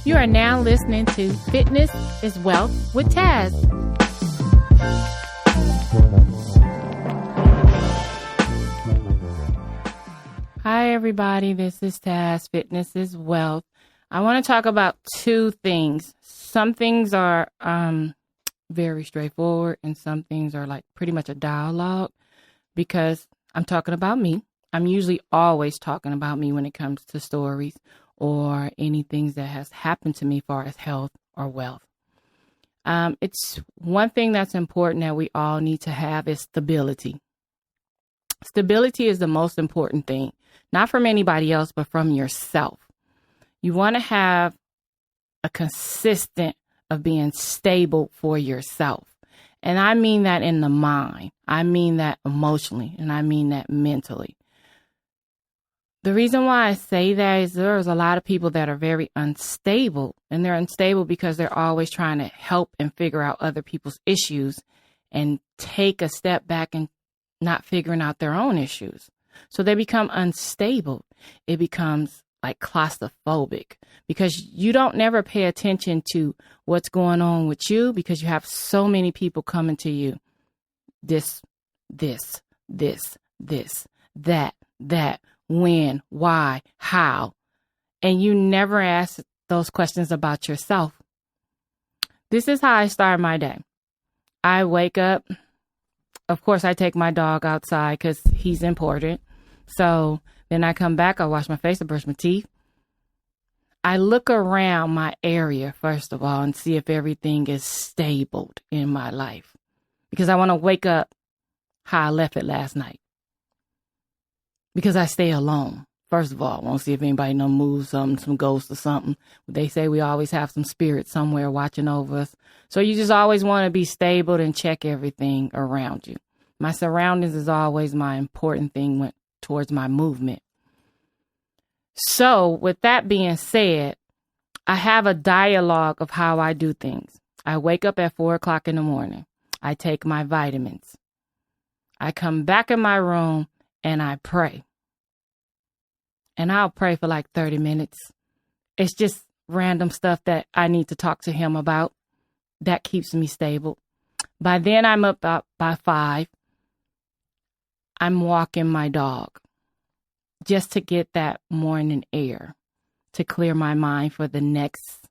You are now listening to Fitness is Wealth with Taz. Hi, everybody. This is Taz. Fitness is Wealth. I want to talk about two things. Some things are very straightforward, and some things are like pretty much a dialogue because I'm talking about me. I'm usually always talking about me when it comes to stories or anything that has happened to me as far as health or wealth. It's one thing that's important that we all need to have is stability. Stability is the most important thing, not from anybody else, but from yourself. You want to have a consistent of being stable for yourself. And I mean that in the mind. I mean that emotionally, and I mean that mentally. The reason why I say that is there's a lot of people that are very unstable, and they're unstable because they're always trying to help and figure out other people's issues and take a step back and not figuring out their own issues. So they become unstable. It becomes like claustrophobic because you don't never pay attention to what's going on with you because you have so many people coming to you. This, that. When, why, how, and you never ask those questions about yourself. This is how I start my day. I wake up. Of course, I take my dog outside because he's important. So then I come back, I wash my face, I brush my teeth. I look around my area, first of all, and see if everything is stable in my life because I want to wake up how I left it last night. Because I stay alone. First of all, I want to see if anybody done moved something, some ghosts or something. They say we always have some spirit somewhere watching over us. So you just always want to be stable and check everything around you. My surroundings is always my important thing towards my movement. So with that being said, I have a dialogue of how I do things. I wake up at 4 o'clock in the morning. I take my vitamins. I come back in my room and I pray. And I'll pray for like 30 minutes. It's just random stuff that I need to talk to him about. That keeps me stable. By then I'm up by 5. I'm walking my dog just to get that morning air to clear my mind for the next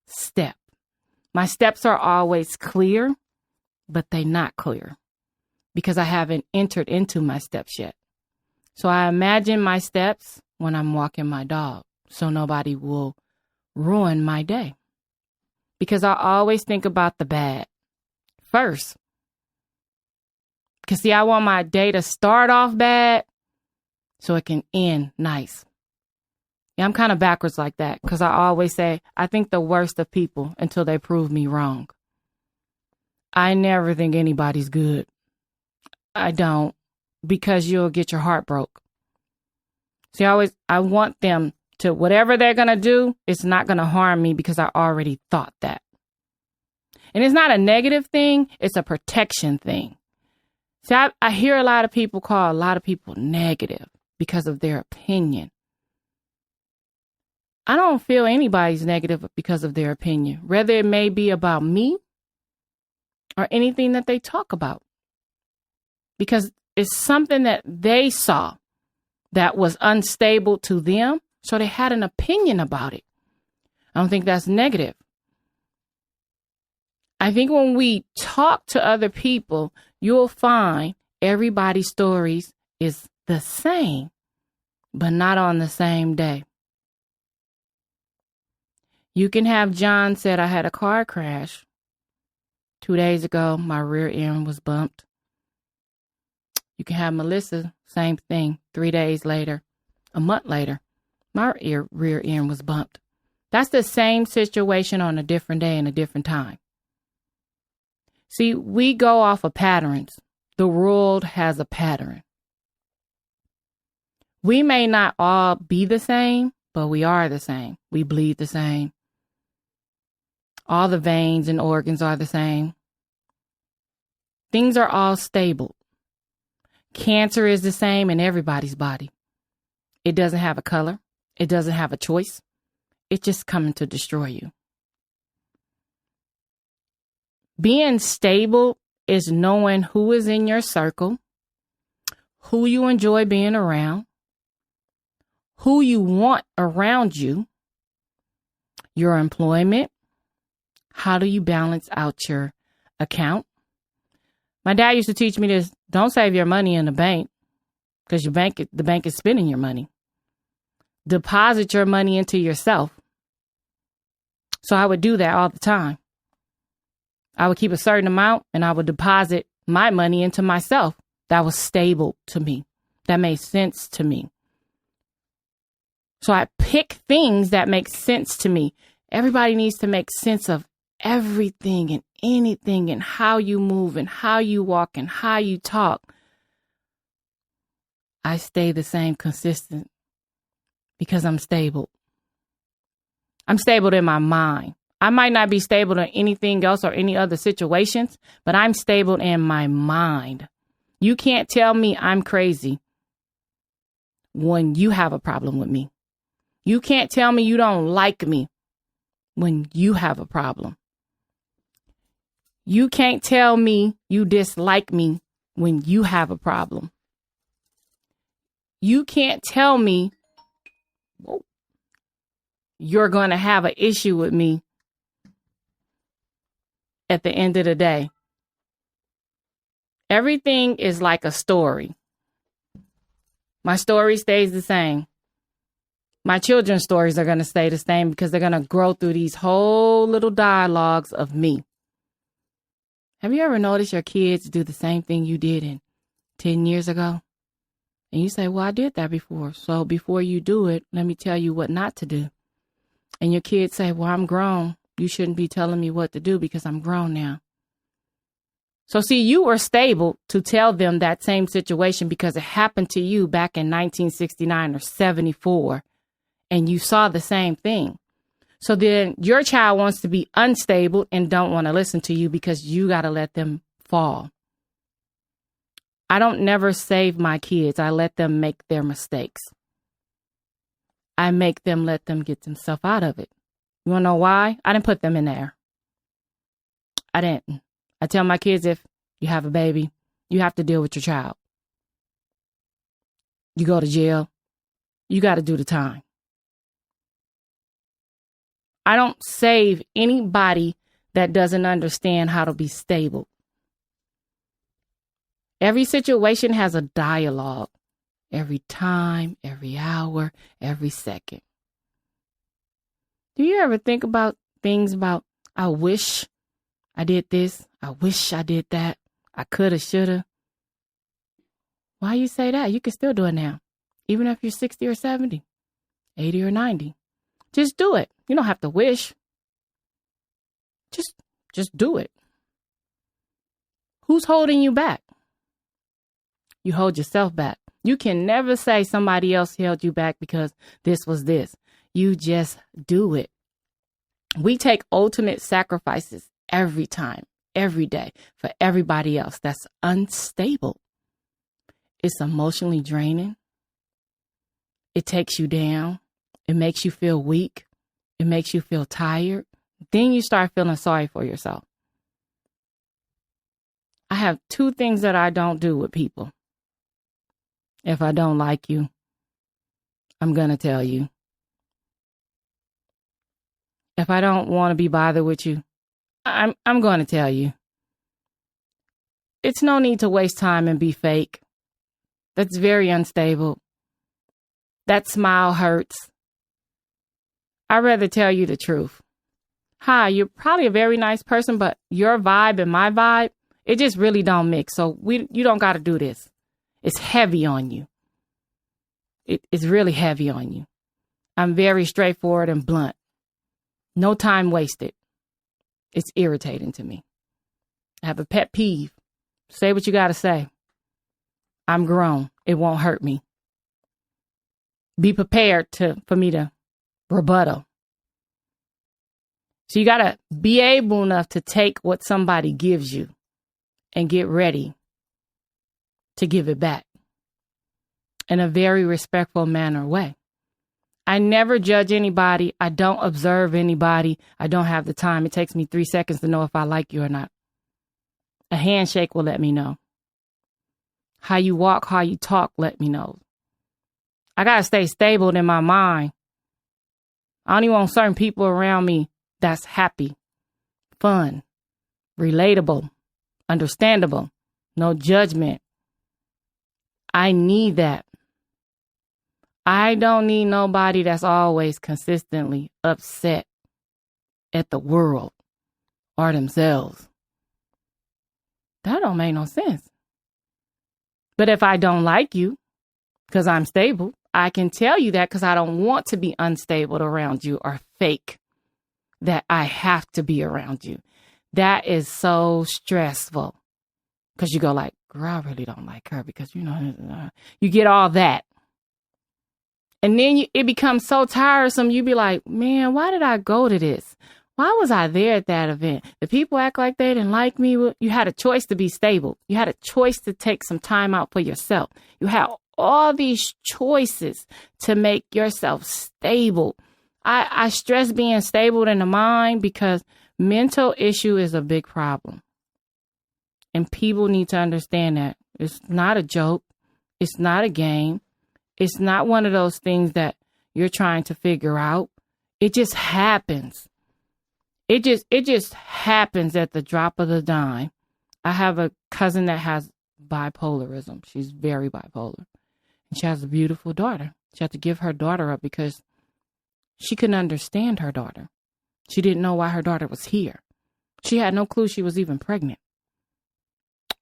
step. My steps are always clear, but they're not clear because I haven't entered into my steps yet. So I imagine my steps when I'm walking my dog so nobody will ruin my day. Because I always think about the bad first. Because see, I want my day to start off bad so it can end nice. Yeah, I'm kind of backwards like that because I always say I think the worst of people until they prove me wrong. I never think anybody's good. I don't. Because you'll get your heart broke. See, I want them to, whatever they're going to do, it's not going to harm me because I already thought that. And it's not a negative thing. It's a protection thing. See, I hear a lot of people call a lot of people negative because of their opinion. I don't feel anybody's negative because of their opinion, whether it may be about me or anything that they talk about. Because it's something that they saw that was unstable to them, so they had an opinion about it. I don't think that's negative. I think when we talk to other people, you'll find everybody's stories is the same, but not on the same day. You can have John said, I had a car crash 2 days ago. My rear end was bumped. You can have Melissa, same thing, 3 days later, a month later, my rear end was bumped. That's the same situation on a different day and a different time. See, we go off of patterns. The world has a pattern. We may not all be the same, but we are the same. We bleed the same. All the veins and organs are the same. Things are all stable. Cancer is the same in everybody's body. It doesn't have a color. It doesn't have a choice. it's just coming to destroy you. Being stable is knowing who is in your circle, who you enjoy being around, who you want around you, your employment, how do you balance out your account. My dad used to teach me this: don't save your money in the bank, because the bank is spending your money. Deposit your money into yourself. So I would do that all the time. I would keep a certain amount and I would deposit my money into myself. That was stable to me. That made sense to me. So I pick things that make sense to me. Everybody needs to make sense of everything and anything, and how you move and how you walk and how you talk. I stay the same, consistent, because I'm stable. I'm stable in my mind. I might not be stable in anything else or any other situations, but I'm stable in my mind. You can't tell me I'm crazy when you have a problem with me. You can't tell me you don't like me when you have a problem. You can't tell me you dislike me when you have a problem. You can't tell me you're going to have an issue with me at the end of the day. Everything is like a story. My story stays the same. My children's stories are going to stay the same, because they're going to grow through these whole little dialogues of me. Have you ever noticed your kids do the same thing you did 10 years ago? And you say, well, I did that before. So before you do it, let me tell you what not to do. And your kids say, well, I'm grown. You shouldn't be telling me what to do because I'm grown now. So see, you were stable to tell them that same situation because it happened to you back in 1969 or 74. And you saw the same thing. So then your child wants to be unstable and don't want to listen to you because you got to let them fall. I don't never save my kids. I let them make their mistakes. I make them let them get themselves out of it. You want to know why? I didn't put them in there. I didn't. I tell my kids, if you have a baby, you have to deal with your child. You go to jail, you got to do the time. I don't save anybody that doesn't understand how to be stable. Every situation has a dialogue. Every time, every hour, every second. Do you ever think about things about, I wish I did this, I wish I did that, I coulda, shoulda? Why you say that? You can still do it now. Even if you're 60 or 70, 80 or 90. Just do it. You don't have to wish. Just do it. Who's holding you back? You hold yourself back. You can never say somebody else held you back because this was this. You just do it. We take ultimate sacrifices every time, every day for everybody else that's unstable. It's emotionally draining. It takes you down. It makes you feel weak. It makes you feel tired. Then you start feeling sorry for yourself. I have two things that I don't do with people. If I don't like you, I'm going to tell you. If I don't want to be bothered with you, I'm going to tell you. It's no need to waste time and be fake. That's very unstable. That smile hurts. I'd rather tell you the truth. Hi, you're probably a very nice person, but your vibe and my vibe, it just really don't mix. So you don't got to do this. It's heavy on you. It's really heavy on you. I'm very straightforward and blunt. No time wasted. It's irritating to me. I have a pet peeve. Say what you got to say. I'm grown. It won't hurt me. Be prepared for me to rebuttal. So you got to be able enough to take what somebody gives you and get ready to give it back in a very respectful manner way. I never judge anybody. I don't observe anybody. I don't have the time. It takes me 3 seconds to know if I like you or not. A handshake will let me know. How you walk, how you talk, let me know. I got to stay stable in my mind. I only want certain people around me that's happy, fun, relatable, understandable, no judgment. I need that. I don't need nobody that's always consistently upset at the world or themselves. That don't make no sense. But if I don't like you because I'm stable, I can tell you that because I don't want to be unstable around you or fake that I have to be around you. That is so stressful because you go like, girl, I really don't like her because, you get all that. And then it becomes so tiresome. You be like, man, why did I go to this? Why was I there at that event? The people act like they didn't like me. You had a choice to be stable. You had a choice to take some time out for yourself. You had all these choices to make yourself stable. I stress being stable in the mind because mental issue is a big problem. And people need to understand that. It's not a joke. It's not a game. It's not one of those things that you're trying to figure out. It just happens. It just happens at the drop of the dime. I have a cousin that has bipolarism. She's very bipolar. And she has a beautiful daughter. She had to give her daughter up because she couldn't understand her daughter. She didn't know why her daughter was here. She had no clue she was even pregnant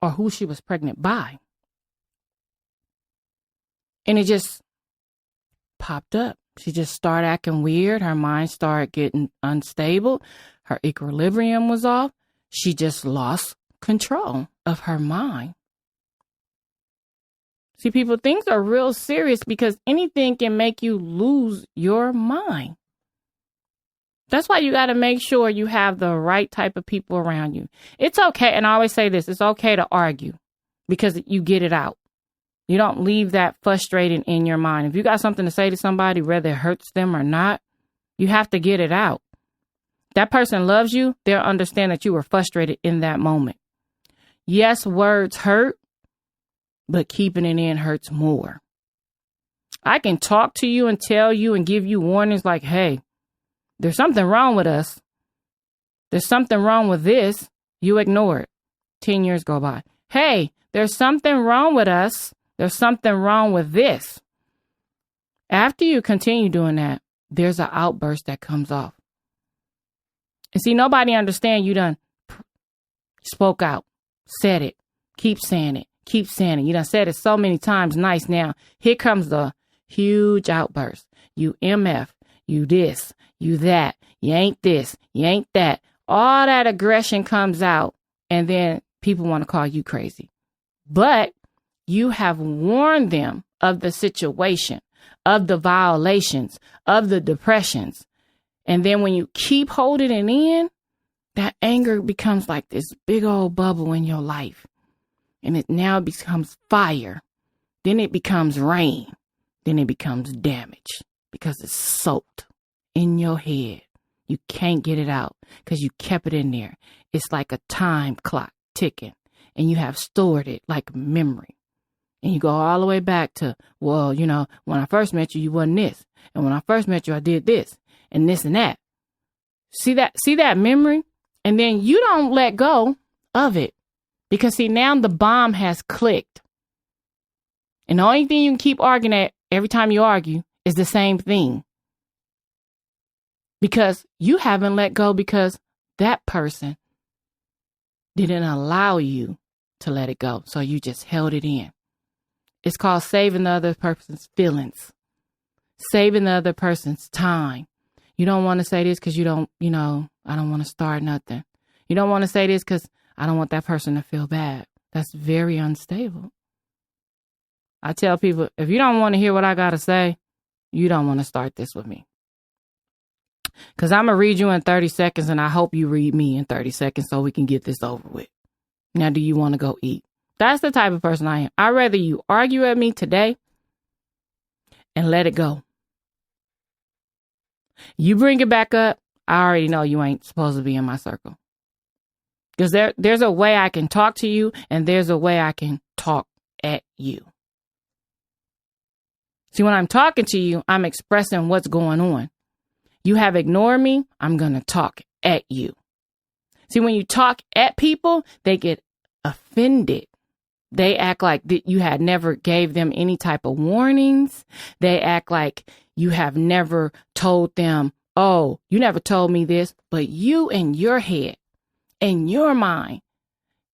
or who she was pregnant by. And it just popped up. She just started acting weird. Her mind started getting unstable. Her equilibrium was off. She just lost control of her mind. See, people, things are real serious because anything can make you lose your mind. That's why you got to make sure you have the right type of people around you. It's okay. And I always say this, it's okay to argue because you get it out. You don't leave that frustrated in your mind. If you got something to say to somebody, whether it hurts them or not, you have to get it out. That person loves you. They'll understand that you were frustrated in that moment. Yes, words hurt, but keeping it in hurts more. I can talk to you and tell you and give you warnings like, hey, there's something wrong with us. There's something wrong with this. You ignore it. 10 years go by. Hey, there's something wrong with us. There's something wrong with this. After you continue doing that, there's an outburst that comes off. And see, nobody understands you done spoke out, said it, keep saying it, keep saying it. You done said it so many times. Nice. Now, here comes the huge outburst. You MF, you this, you that, you ain't this, you ain't that. All that aggression comes out, and then people want to call you crazy. But you have warned them of the situation, of the violations, of the depressions. And then when you keep holding it in, that anger becomes like this big old bubble in your life. And it now becomes fire. Then it becomes rain. Then it becomes damage because it's soaked in your head. You can't get it out because you kept it in there. It's like a time clock ticking, and you have stored it like memory. And you go all the way back to, well, when I first met you, you wasn't this. And when I first met you, I did this and this and that. See that memory? And then you don't let go of it because see, now the bomb has clicked. And the only thing you can keep arguing at every time you argue is the same thing. Because you haven't let go because that person didn't allow you to let it go. So you just held it in. It's called saving the other person's feelings, saving the other person's time. You don't want to say this because I don't want to start nothing. You don't want to say this because I don't want that person to feel bad. That's very unstable. I tell people, if you don't want to hear what I got to say, you don't want to start this with me. Because I'm going to read you in 30 seconds, and I hope you read me in 30 seconds so we can get this over with. Now, do you want to go eat? That's the type of person I am. I'd rather you argue at me today and let it go You bring it back up, I already know you ain't supposed to be in my circle. Because there's a way I can talk to you, and there's a way I can talk at you. See, when I'm talking to you, I'm expressing what's going on. You have ignored me, I'm going to talk at you. See, when you talk at people, they get offended. They act like that you had never gave them any type of warnings. They act like you have never told them, oh, you never told me this, but you in your head, in your mind,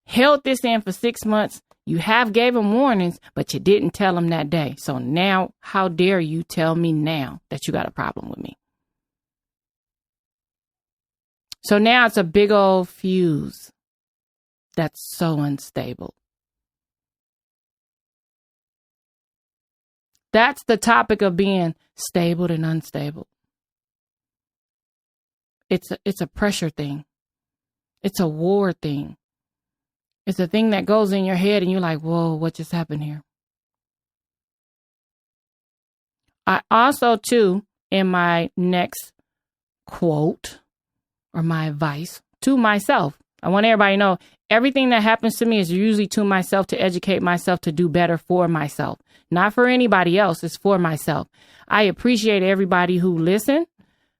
held this in for 6 months. You have gave them warnings, but you didn't tell them that day. So now, how dare you tell me now that you got a problem with me? So now it's a big old fuse that's so unstable. That's the topic of being stable and unstable. It's a pressure thing. It's a war thing. It's a thing that goes in your head and you're like, whoa, what just happened here? I also, too, in my next quote or my advice to myself, I want everybody to know everything that happens to me is usually to myself, to educate myself, to do better for myself. Not for anybody else. It's for myself. I appreciate everybody who listen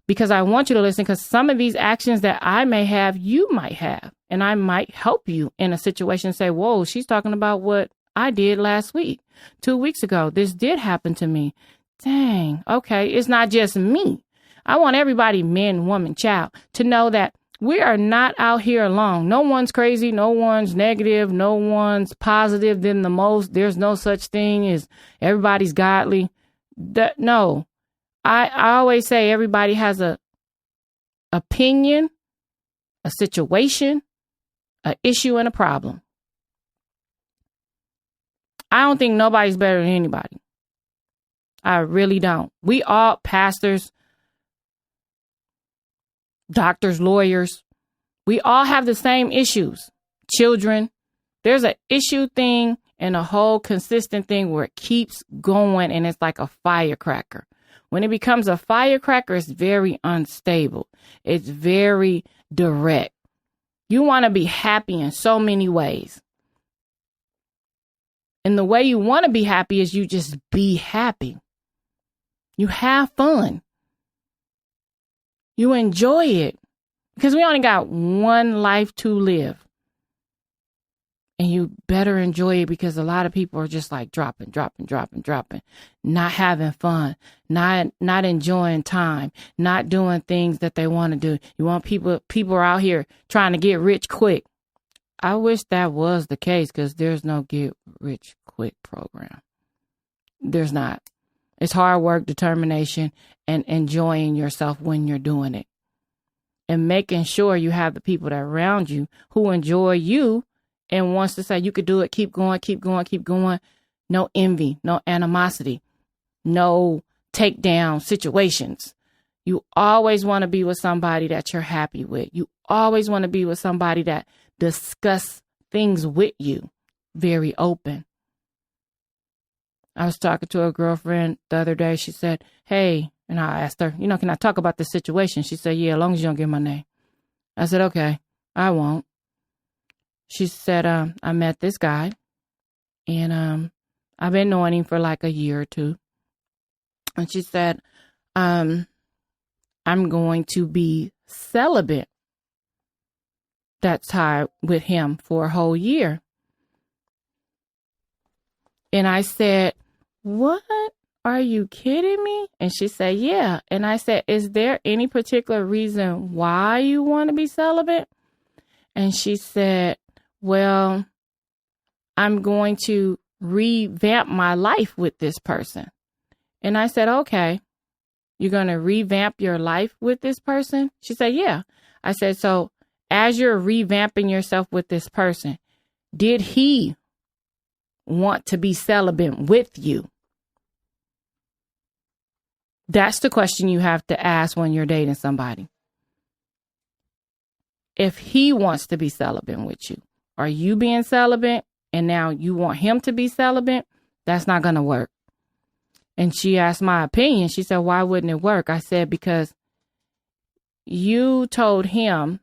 because I want you to listen because some of these actions that I may have, you might have. And I might help you in a situation and say, whoa, she's talking about what I did last week, 2 weeks ago. This did happen to me. Dang. Okay. It's not just me. I want everybody, men, woman, child, to know that we are not out here alone. No one's crazy. No one's negative. No one's positive than the most. There's no such thing as everybody's godly. No, I always say everybody has a opinion, a situation, an issue, and a problem. I don't think nobody's better than anybody. I really don't. We all pastors, doctors, lawyers, we all have the same issues. Children, there's an issue thing and a whole consistent thing where it keeps going and it's like a firecracker. When it becomes a firecracker, it's very unstable. It's very direct. You want to be happy in so many ways. And the way you want to be happy is you just be happy. You have fun. You enjoy it because we only got one life to live. And you better enjoy it because a lot of people are just like dropping, not having fun, not enjoying time, not doing things that they want to do. You want people are out here trying to get rich quick. I wish that was the case because there's no get rich quick program. There's not. It's hard work, determination, and enjoying yourself when you're doing it. And making sure you have the people that are around you who enjoy you and wants to say, you could do it, keep going, keep going, keep going. No envy, no animosity, no takedown situations. You always want to be with somebody that you're happy with. You always want to be with somebody that discuss things with you. Very open. I was talking to a girlfriend the other day. She said, hey, and I asked her, can I talk about this situation? She said, yeah, as long as you don't give my name. I said, okay, I won't. She said, I met this guy and I've been knowing him for like a year or two. And she said, I'm going to be celibate. That's tied with him for a whole year. And I said, what? Are you kidding me? And she said, yeah. And I said, is there any particular reason why you want to be celibate? And she said, well, I'm going to revamp my life with this person. And I said, okay, you're going to revamp your life with this person? She said, yeah. I said, so as you're revamping yourself with this person, did he want to be celibate with you? That's the question you have to ask when you're dating somebody. If he wants to be celibate with you, are you being celibate and now you want him to be celibate? That's not going to work. And she asked my opinion. She said, why wouldn't it work? I said, because you told him,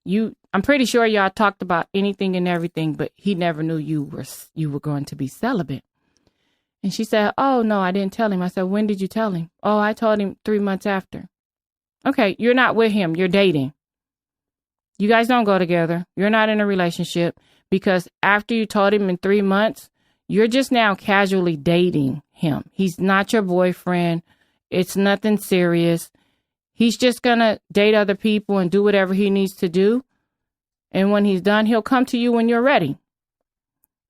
I'm pretty sure y'all talked about anything and everything, but he never knew you were going to be celibate. And she said, oh, no, I didn't tell him. I said, when did you tell him? Oh, I told him 3 months after. Okay, you're not with him. You're dating. You guys don't go together. You're not in a relationship, because after you told him in 3 months, you're just now casually dating him. He's not your boyfriend. It's nothing serious. He's just going to date other people and do whatever he needs to do. And when he's done, he'll come to you when you're ready,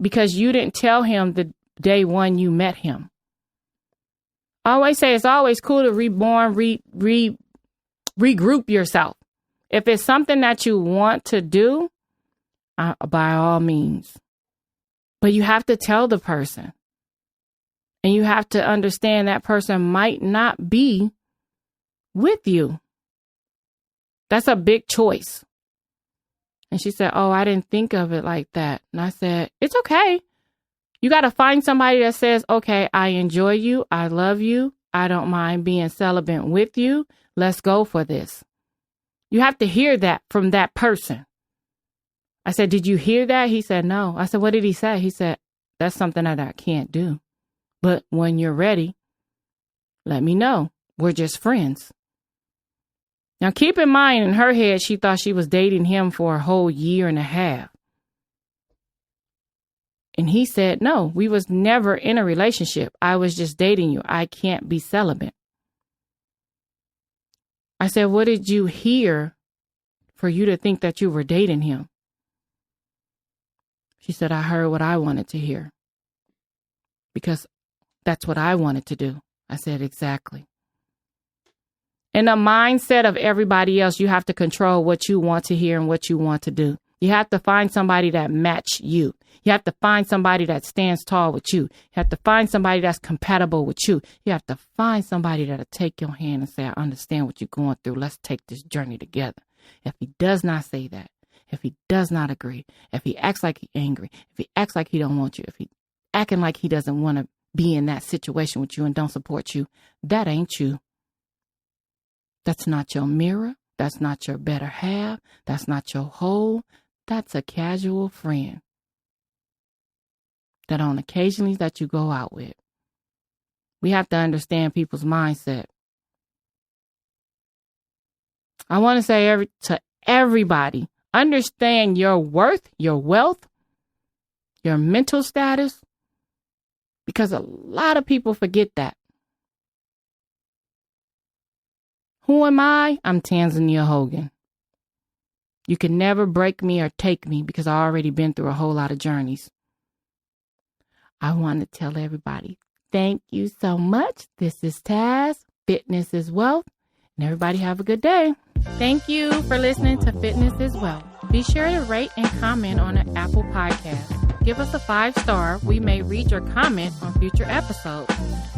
because you didn't tell him the day one you met him. I always say it's always cool to regroup yourself. If it's something that you want to do, by all means. But you have to tell the person. And you have to understand that person might not be with you. That's a big choice. And she said, oh, I didn't think of it like that. And I said, it's okay. You got to find somebody that says, okay, I enjoy you. I love you. I don't mind being celibate with you. Let's go for this. You have to hear that from that person. I said, did you hear that? He said, no. I said, what did he say? He said, that's something that I can't do. But when you're ready, let me know. We're just friends. Now, keep in mind, in her head, she thought she was dating him for a whole year and a half. And he said, no, we was never in a relationship. I was just dating you. I can't be celibate. I said, what did you hear for you to think that you were dating him? She said, I heard what I wanted to hear, because that's what I wanted to do. I said, exactly. In the mindset of everybody else, you have to control what you want to hear and what you want to do. You have to find somebody that match you. You have to find somebody that stands tall with you. You have to find somebody that's compatible with you. You have to find somebody that'll take your hand and say, I understand what you're going through. Let's take this journey together. If he does not say that, if he does not agree, if he acts like he's angry, if he acts like he don't want you, if he acting like he doesn't want to be in that situation with you and don't support you, that ain't you. That's not your mirror. That's not your better half. That's not your whole. That's a casual friend that on occasions that you go out with. We have to understand people's mindset. I want to say to everybody, understand your worth, your wealth, your mental status, because a lot of people forget that. Who am I? I'm Tanzania Hogan. You can never break me or take me, because I've already been through a whole lot of journeys. I want to tell everybody, thank you so much. This is Taz. Fitness is Wealth. And everybody have a good day. Thank you for listening to Fitness is Wealth. Be sure to rate and comment on the Apple Podcast. Give us a 5-star. We may read your comment on future episodes.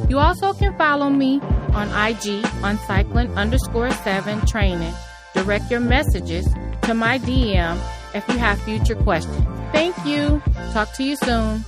You also can follow me on IG on cycling_7 training. Direct your messages to my DM if you have future questions. Thank you. Talk to you soon.